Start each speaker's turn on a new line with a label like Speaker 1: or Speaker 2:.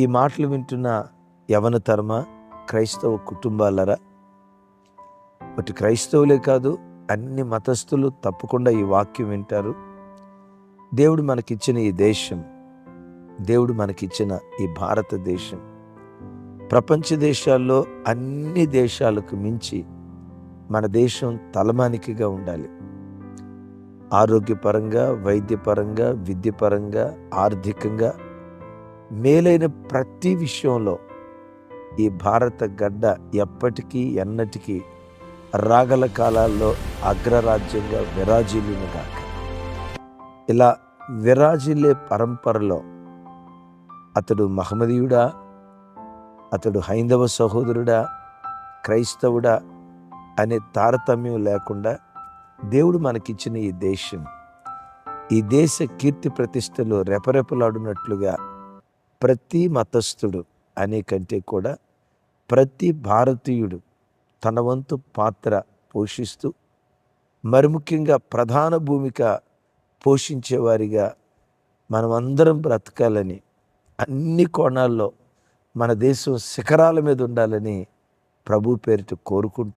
Speaker 1: ఈ మాటలు వింటున్న యవన తరమ క్రైస్తవ కుటుంబాలరా, బట్ క్రైస్తవులే కాదు, అన్ని మతస్థులు తప్పకుండా ఈ వాక్యం వింటారు. దేవుడు మనకిచ్చిన ఈ దేశం, దేవుడు మనకిచ్చిన ఈ భారతదేశం ప్రపంచ దేశాల్లో అన్ని దేశాలకు మించి మన దేశం తలమానికగా ఉండాలి. ఆరోగ్యపరంగా, వైద్యపరంగా, విద్యపరంగా, ఆర్థికంగా మేలైన ప్రతి విషయంలో ఈ భారత గడ్డ ఎప్పటికీ ఎన్నటికీ రాగల కాలాల్లో అగ్రరాజ్యంగా విరాజిల్లునుగాక. ఇలా విరాజిల్లే పరంపరలో అతడు మహమ్మదీయుడా, అతడు హైందవ సహోదరుడా, క్రైస్తవుడా అనే తారతమ్యం లేకుండా దేవుడు మనకిచ్చిన ఈ దేశం, ఈ దేశ కీర్తి ప్రతిష్టలు రెపరెపలాడునట్లుగా ప్రతి మతస్థుడు అనే కంటే కూడా ప్రతి భారతీయుడు తన వంతు పాత్ర పోషిస్తూ, మరి ముఖ్యంగా ప్రధాన భూమిక పోషించేవారిగా మనమందరం బ్రతకాలని, అన్ని కోణాల్లో మన దేశం శిఖరాల మీద ఉండాలని ప్రభు పేరిట కోరుకుంటూ